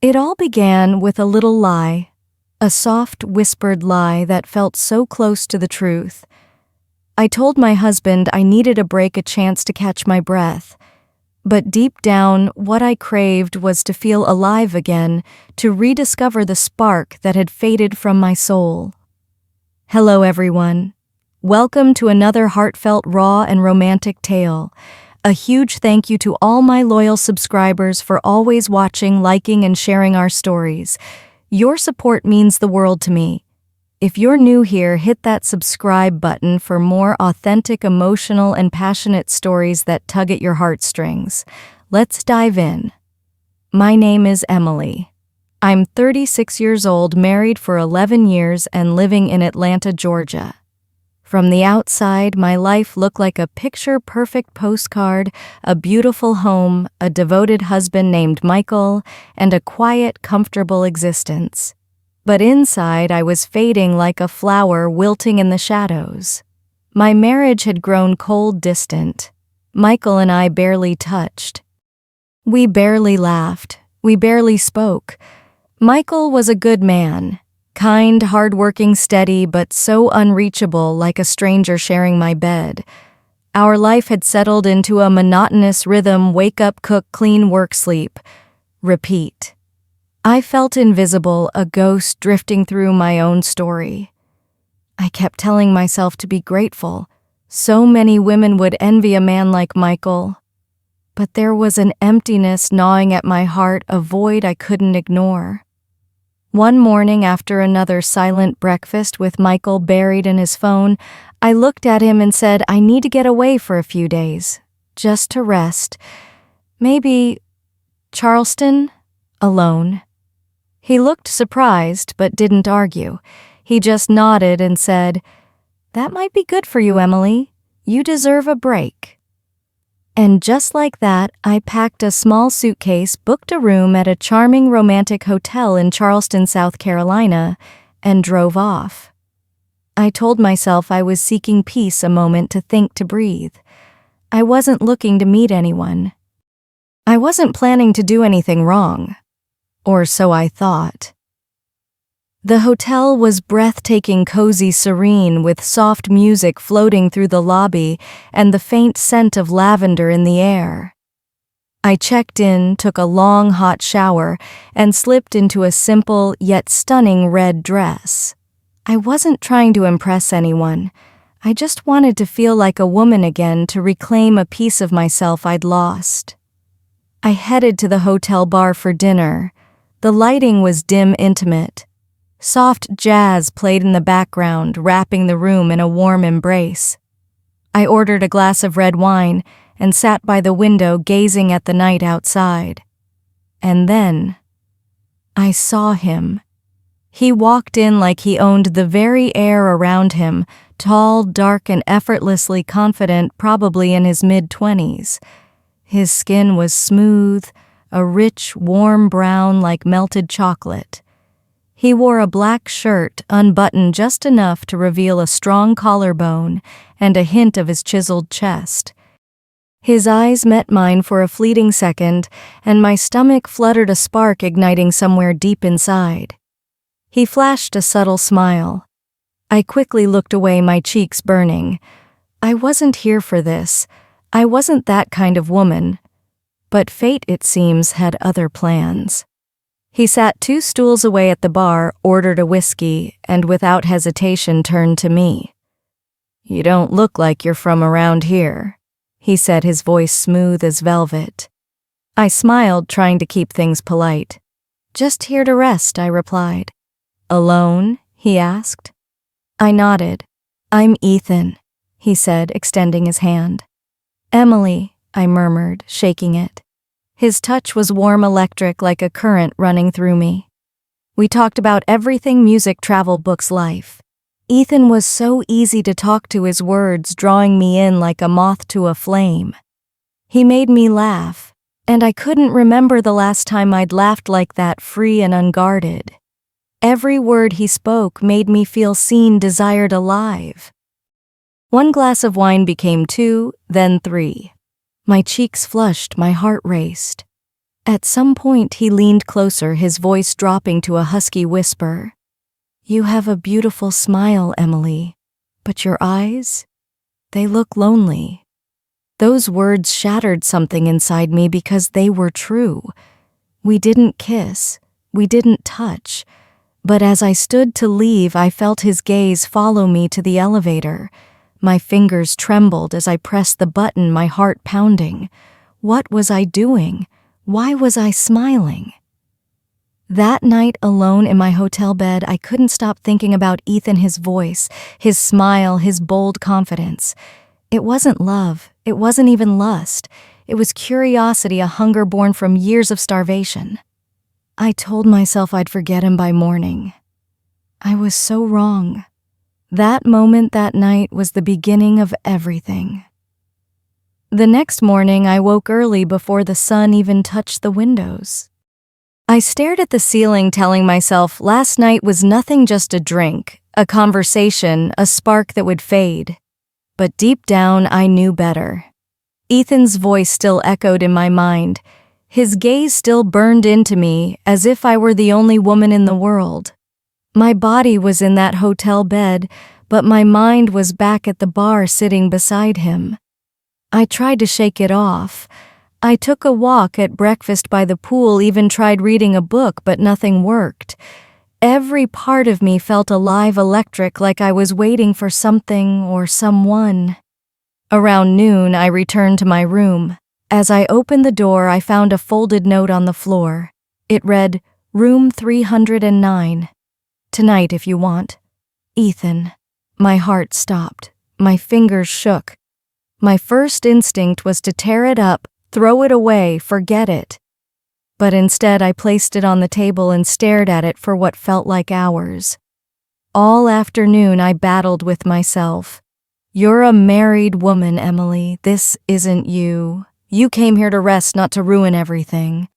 It all began with a little lie, a soft, whispered lie that felt so close to the truth. I told my husband I needed a break, a chance to catch my breath. But deep down, what I craved was to feel alive again, to rediscover the spark that had faded from my soul. Hello, everyone. Welcome to another heartfelt, raw, and romantic tale. A huge thank you to all my loyal subscribers for always watching, liking, and sharing our stories. Your support means the world to me. If you're new here, hit that subscribe button for more authentic, emotional, and passionate stories that tug at your heartstrings. Let's dive in. My name is Emily. I'm 36 years old, married for 11 years, and living in Atlanta, Georgia. From the outside, my life looked like a picture-perfect postcard, a beautiful home, a devoted husband named Michael, and a quiet, comfortable existence. But inside, I was fading like a flower wilting in the shadows. My marriage had grown cold, distant. Michael and I barely touched. We barely laughed. We barely spoke. Michael was a good man. Kind, hardworking, steady, but so unreachable, like a stranger sharing my bed. Our life had settled into a monotonous rhythm: wake up, cook, clean, work, sleep. Repeat. I felt invisible, a ghost drifting through my own story. I kept telling myself to be grateful. So many women would envy a man like Michael. But there was an emptiness gnawing at my heart, a void I couldn't ignore. One morning, after another silent breakfast with Michael buried in his phone, I looked at him and said, I need to get away for a few days, just to rest. Maybe Charleston, alone. He looked surprised but didn't argue. He just nodded and said, That might be good for you, Emily. You deserve a break. And just like that, I packed a small suitcase, booked a room at a charming romantic hotel in Charleston, South Carolina, and drove off. I told myself I was seeking peace, a moment to think, to breathe. I wasn't looking to meet anyone. I wasn't planning to do anything wrong. Or so I thought. The hotel was breathtaking, cozy, serene, with soft music floating through the lobby and the faint scent of lavender in the air. I checked in, took a long, hot shower, and slipped into a simple yet stunning red dress. I wasn't trying to impress anyone. I just wanted to feel like a woman again, to reclaim a piece of myself I'd lost. I headed to the hotel bar for dinner. The lighting was dim, intimate. Soft jazz played in the background, wrapping the room in a warm embrace. I ordered a glass of red wine and sat by the window, gazing at the night outside. And then I saw him. He walked in like he owned the very air around him, tall, dark, and effortlessly confident, probably in his mid-20s. His skin was smooth, a rich, warm brown like melted chocolate. He wore a black shirt, unbuttoned just enough to reveal a strong collarbone and a hint of his chiseled chest. His eyes met mine for a fleeting second, and my stomach fluttered, a spark igniting somewhere deep inside. He flashed a subtle smile. I quickly looked away, my cheeks burning. I wasn't here for this. I wasn't that kind of woman. But fate, it seems, had other plans. He sat 2 stools away at the bar, ordered a whiskey, and without hesitation turned to me. You don't look like you're from around here, he said, his voice smooth as velvet. I smiled, trying to keep things polite. Just here to rest, I replied. Alone? He asked. I nodded. I'm Ethan, he said, extending his hand. Emily, I murmured, shaking it. His touch was warm, electric, like a current running through me. We talked about everything: music, travel, books, life. Ethan was so easy to talk to, his words drawing me in like a moth to a flame. He made me laugh, and I couldn't remember the last time I'd laughed like that, free and unguarded. Every word he spoke made me feel seen, desired, alive. 1 glass of wine became 2, then 3. My cheeks flushed, my heart raced. At some point, he leaned closer, his voice dropping to a husky whisper. "You have a beautiful smile, Emily, but your eyes? They look lonely." Those words shattered something inside me because they were true. We didn't kiss, we didn't touch, but as I stood to leave, I felt his gaze follow me to the elevator. My fingers trembled as I pressed the button, my heart pounding. What was I doing? Why was I smiling? That night, alone in my hotel bed, I couldn't stop thinking about Ethan, his voice, his smile, his bold confidence. It wasn't love. It wasn't even lust. It was curiosity, a hunger born from years of starvation. I told myself I'd forget him by morning. I was so wrong. That moment that night was the beginning of everything. The next morning, I woke early before the sun even touched the windows. I stared at the ceiling, telling myself last night was nothing, just a drink, a conversation, a spark that would fade. But deep down, I knew better. Ethan's voice still echoed in my mind. His gaze still burned into me, as if I were the only woman in the world. My body was in that hotel bed, but my mind was back at the bar sitting beside him. I tried to shake it off. I took a walk, at breakfast by the pool, even tried reading a book, but nothing worked. Every part of me felt alive, electric, like I was waiting for something or someone. Around noon, I returned to my room. As I opened the door, I found a folded note on the floor. It read, "Room 309. Tonight if you want. Ethan." My heart stopped. My fingers shook. My first instinct was to tear it up, throw it away, forget it. But instead, I placed it on the table and stared at it for what felt like hours. All afternoon, I battled with myself. You're a married woman, Emily. This isn't you. You came here to rest, not to ruin everything.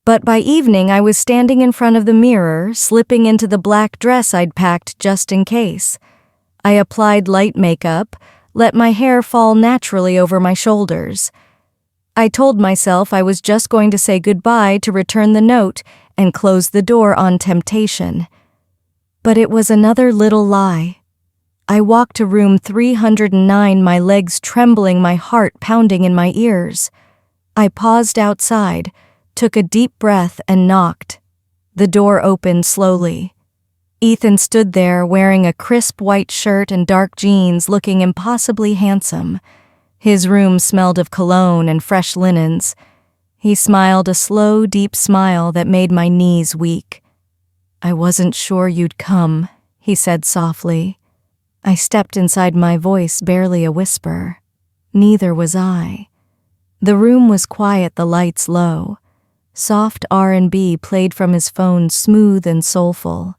But by evening, I was standing in front of the mirror, slipping into the black dress I'd packed just in case. I applied light makeup, let my hair fall naturally over my shoulders. I told myself I was just going to say goodbye, to return the note, and close the door on temptation. But it was another little lie. I walked to room 309, my legs trembling, my heart pounding in my ears. I paused outside, took a deep breath, and knocked. The door opened slowly. Ethan stood there wearing a crisp white shirt and dark jeans, looking impossibly handsome. His room smelled of cologne and fresh linens. He smiled a slow, deep smile that made my knees weak. "I wasn't sure you'd come," he said softly. I stepped inside, my voice barely a whisper. Neither was I. The room was quiet, the lights low. Soft R&B played from his phone, smooth and soulful.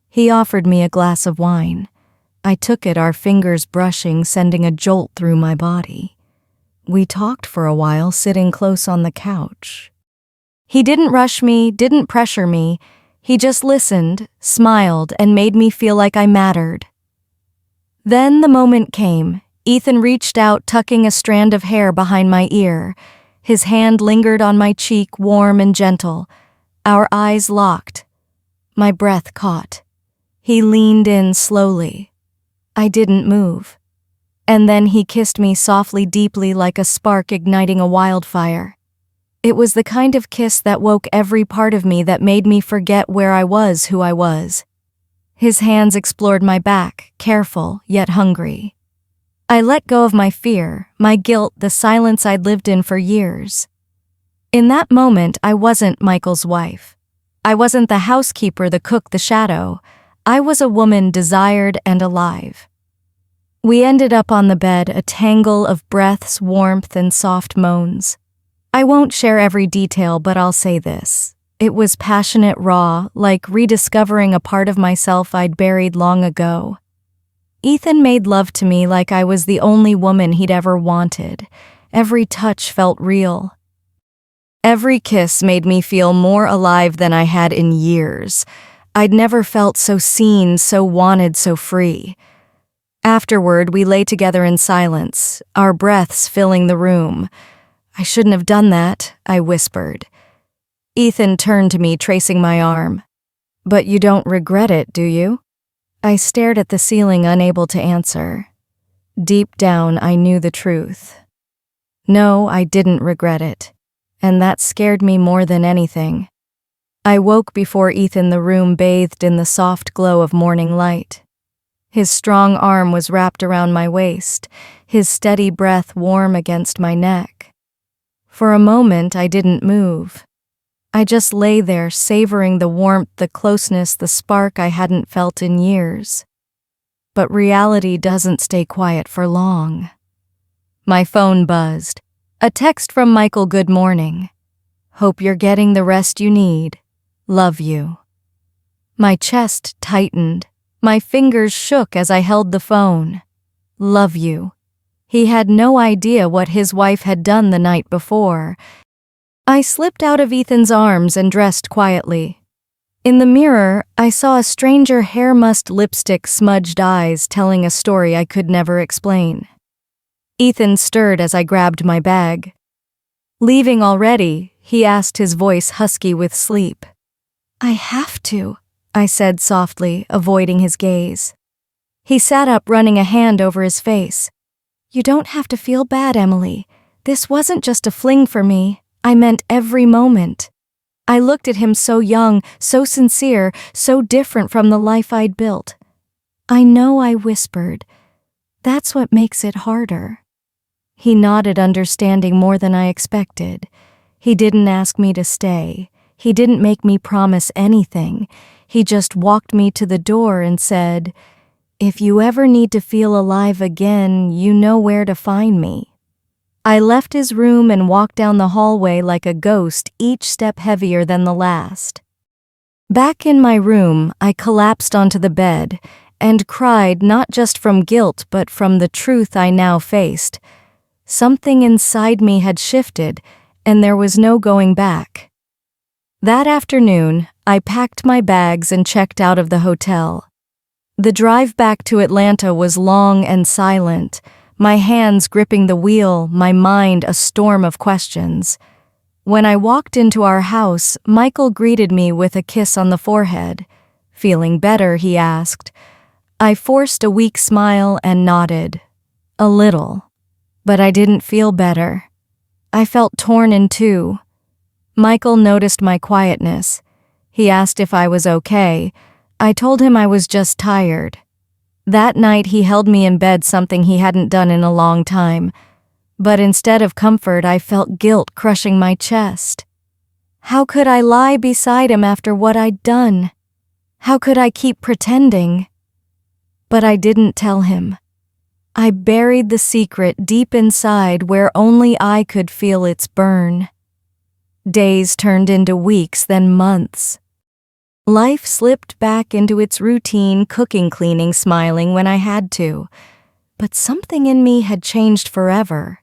He offered me a glass of wine. I took it, our fingers brushing, sending a jolt through my body. We talked for a while, sitting close on the couch. He didn't rush me, didn't pressure me. He just listened, smiled, and made me feel like I mattered. Then the moment came. Ethan reached out, tucking a strand of hair behind my ear. His hand lingered on my cheek, warm and gentle. Our eyes locked. My breath caught. He leaned in slowly. I didn't move. And then he kissed me softly, deeply, like a spark igniting a wildfire. It was the kind of kiss that woke every part of me, that made me forget where I was, who I was. His hands explored my back, careful yet hungry. I let go of my fear, my guilt, the silence I'd lived in for years. In that moment, I wasn't Michael's wife. I wasn't the housekeeper, the cook, the shadow. I was a woman desired and alive. We ended up on the bed, a tangle of breaths, warmth, and soft moans. I won't share every detail, but I'll say this. It was passionate, raw, like rediscovering a part of myself I'd buried long ago. Ethan made love to me like I was the only woman he'd ever wanted. Every touch felt real. Every kiss made me feel more alive than I had in years. I'd never felt so seen, so wanted, so free. Afterward, we lay together in silence, our breaths filling the room. "I shouldn't have done that," I whispered. Ethan turned to me, tracing my arm. But you don't regret it, do you? I stared at the ceiling, unable to answer. Deep down, I knew the truth. No, I didn't regret it, and that scared me more than anything. I woke before Ethan, the room bathed in the soft glow of morning light. His strong arm was wrapped around my waist, his steady breath warm against my neck. For a moment, I didn't move. I just lay there, savoring the warmth, the closeness, the spark I hadn't felt in years. But reality doesn't stay quiet for long. My phone buzzed. A text from Michael. Good morning. Hope you're getting the rest you need. Love you. My chest tightened. My fingers shook as I held the phone. Love you. He had no idea what his wife had done the night before. I slipped out of Ethan's arms and dressed quietly. In the mirror, I saw a stranger, hair mussed, lipstick, smudged eyes telling a story I could never explain. Ethan stirred as I grabbed my bag. Leaving already? He asked, his voice husky with sleep. I have to, I said softly, avoiding his gaze. He sat up, running a hand over his face. You don't have to feel bad, Emily. This wasn't just a fling for me. I meant every moment. I looked at him, so young, so sincere, so different from the life I'd built. I know, I whispered. That's what makes it harder. He nodded, understanding more than I expected. He didn't ask me to stay. He didn't make me promise anything. He just walked me to the door and said, If you ever need to feel alive again, you know where to find me. I left his room and walked down the hallway like a ghost, each step heavier than the last. Back in my room, I collapsed onto the bed and cried, not just from guilt but from the truth I now faced. Something inside me had shifted, and there was no going back. That afternoon, I packed my bags and checked out of the hotel. The drive back to Atlanta was long and silent, my hands gripping the wheel, my mind a storm of questions. When I walked into our house, Michael greeted me with a kiss on the forehead. Feeling better, he asked. I forced a weak smile and nodded. A little. But I didn't feel better. I felt torn in two. Michael noticed my quietness. He asked if I was okay. I told him I was just tired. That night he held me in bed, something he hadn't done in a long time. But instead of comfort, I felt guilt crushing my chest. How could I lie beside him after what I'd done? How could I keep pretending? But I didn't tell him. I buried the secret deep inside where only I could feel its burn. Days turned into weeks, then months. Life slipped back into its routine, cooking, cleaning, smiling when I had to. But something in me had changed forever.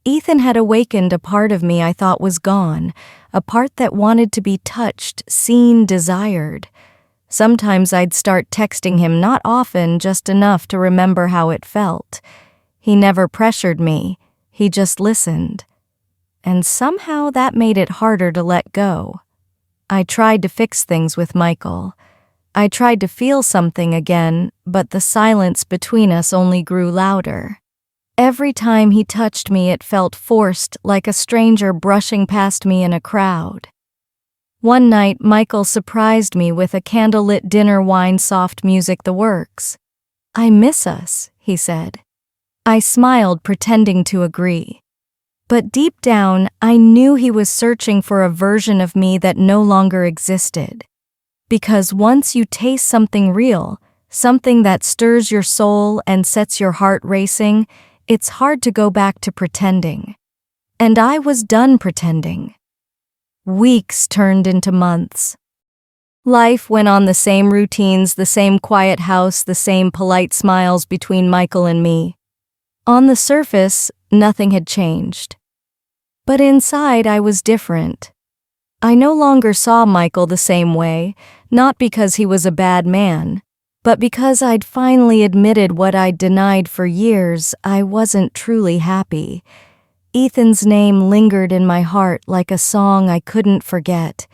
Ethan had awakened a part of me I thought was gone, a part that wanted to be touched, seen, desired. Sometimes I'd start texting him, not often, just enough to remember how it felt. He never pressured me, he just listened. And somehow that made it harder to let go. I tried to fix things with Michael. I tried to feel something again, but the silence between us only grew louder. Every time he touched me, it felt forced, like a stranger brushing past me in a crowd. One night, Michael surprised me with a candlelit dinner, wine, soft music, the works. I miss us, he said. I smiled, pretending to agree. But deep down, I knew he was searching for a version of me that no longer existed. Because once you taste something real, something that stirs your soul and sets your heart racing, it's hard to go back to pretending. And I was done pretending. Weeks turned into months. Life went on, the same routines, the same quiet house, the same polite smiles between Michael and me. On the surface, nothing had changed. But inside, I was different. I no longer saw Michael the same way, not because he was a bad man, but because I'd finally admitted what I'd denied for years. I wasn't truly happy. Ethan's name lingered in my heart like a song I couldn't forget.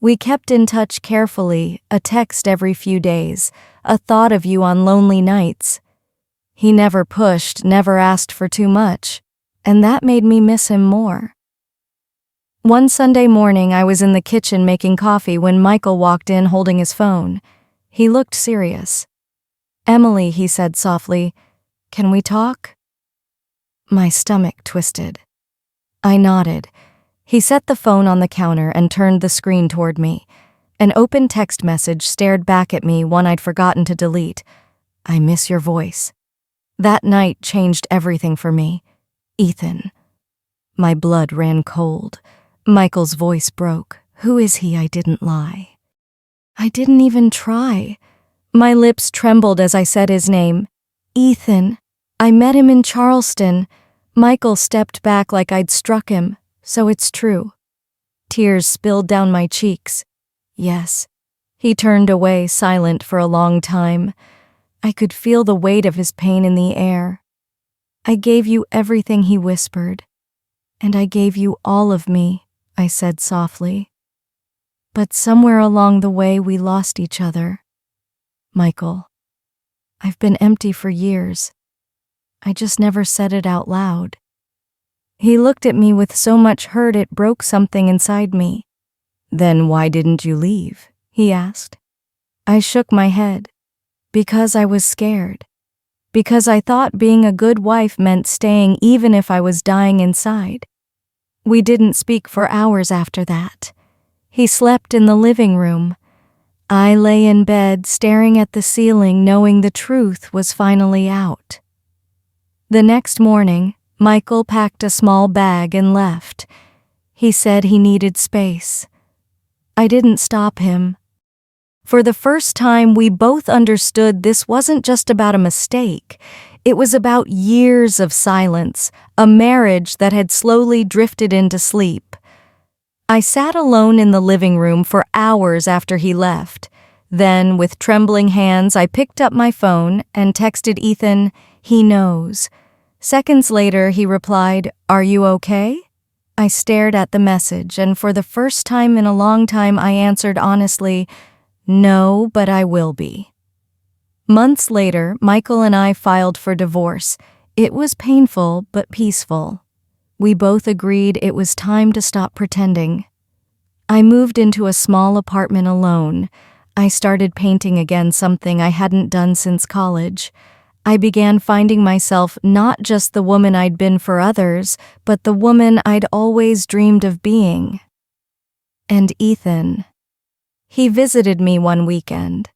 We kept in touch carefully, a text every few days, a thought of you on lonely nights. He never pushed, never asked for too much, and that made me miss him more. One Sunday morning, I was in the kitchen making coffee when Michael walked in holding his phone. He looked serious. "Emily," he said softly, "can we talk?" My stomach twisted. I nodded. He set the phone on the counter and turned the screen toward me. An open text message stared back at me, one I'd forgotten to delete. "I miss your voice." That night changed everything for me. Ethan. My blood ran cold. Michael's voice broke. Who is he? I didn't lie. I didn't even try. My lips trembled as I said his name. Ethan. I met him in Charleston. Michael stepped back like I'd struck him. So it's true. Tears spilled down my cheeks. Yes. He turned away, silent for a long time. I could feel the weight of his pain in the air. "I gave you everything," he whispered. "And I gave you all of me," I said softly. "But somewhere along the way we lost each other. Michael, I've been empty for years. I just never said it out loud." He looked at me with so much hurt it broke something inside me. "Then why didn't you leave?" he asked. I shook my head. Because I was scared. Because I thought being a good wife meant staying even if I was dying inside. We didn't speak for hours after that. He slept in the living room. I lay in bed, staring at the ceiling, knowing the truth was finally out. The next morning, Michael packed a small bag and left. He said he needed space. I didn't stop him. For the first time, we both understood this wasn't just about a mistake. It was about years of silence, a marriage that had slowly drifted into sleep. I sat alone in the living room for hours after he left. Then, with trembling hands, I picked up my phone and texted Ethan, "He knows." Seconds later, he replied, "Are you okay?" I stared at the message, and for the first time in a long time, I answered honestly, "No, but I will be." Months later, Michael and I filed for divorce. It was painful, but peaceful. We both agreed it was time to stop pretending. I moved into a small apartment alone. I started painting again, something I hadn't done since college. I began finding myself not just the woman I'd been for others, but the woman I'd always dreamed of being. And Ethan. He visited me one weekend.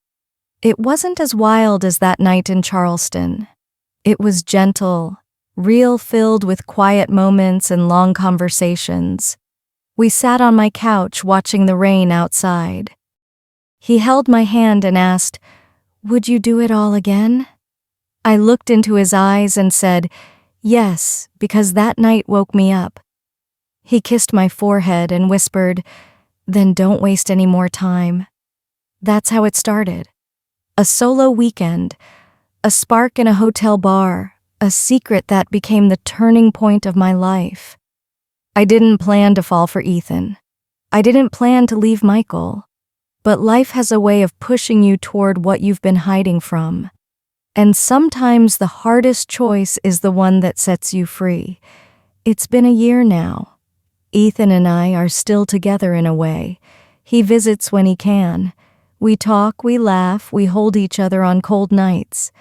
It wasn't as wild as that night in Charleston. It was gentle, real, filled with quiet moments and long conversations. We sat on my couch watching the rain outside. He held my hand and asked, "Would you do it all again?" I looked into his eyes and said, "Yes, because that night woke me up." He kissed my forehead and whispered, "Then don't waste any more time." That's how it started. A solo weekend, a spark in a hotel bar, a secret that became the turning point of my life. I didn't plan to fall for Ethan. I didn't plan to leave Michael. But life has a way of pushing you toward what you've been hiding from. And sometimes the hardest choice is the one that sets you free. It's been a year now. Ethan and I are still together in a way. He visits when he can. We talk, we laugh, we hold each other on cold nights.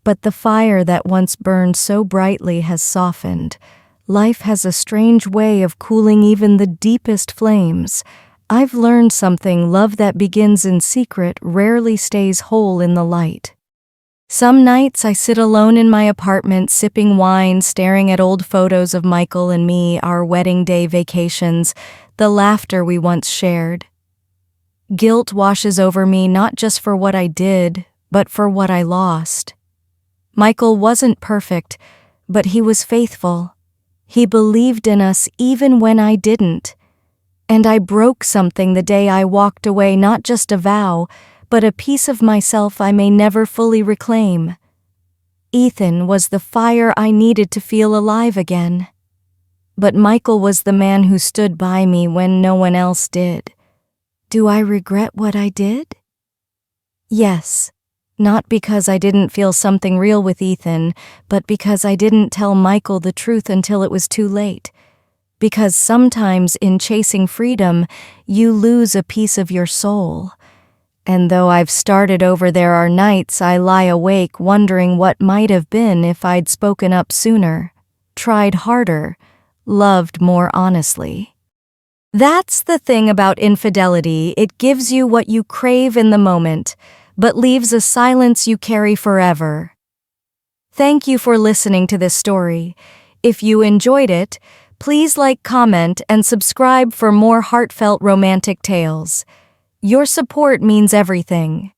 But the fire that once burned so brightly has softened. Life has a strange way of cooling even the deepest flames. I've learned something: love that begins in secret rarely stays whole in the light. Some nights I sit alone in my apartment, sipping wine, staring at old photos of Michael and me, our wedding day vacations, the laughter we once shared. Guilt washes over me, not just for what I did, but for what I lost. Michael wasn't perfect, but he was faithful. He believed in us even when I didn't. And I broke something the day I walked away, not just a vow, but a piece of myself I may never fully reclaim. Ethan was the fire I needed to feel alive again. But Michael was the man who stood by me when no one else did. Do I regret what I did? Yes. Not because I didn't feel something real with Ethan, but because I didn't tell Michael the truth until it was too late. Because sometimes in chasing freedom, you lose a piece of your soul. And though I've started over, there are nights I lie awake wondering what might have been if I'd spoken up sooner, tried harder, loved more honestly. That's the thing about infidelity. It gives you what you crave in the moment, but leaves a silence you carry forever. Thank you for listening to this story. If you enjoyed it, please like, comment, and subscribe for more heartfelt romantic tales. Your support means everything.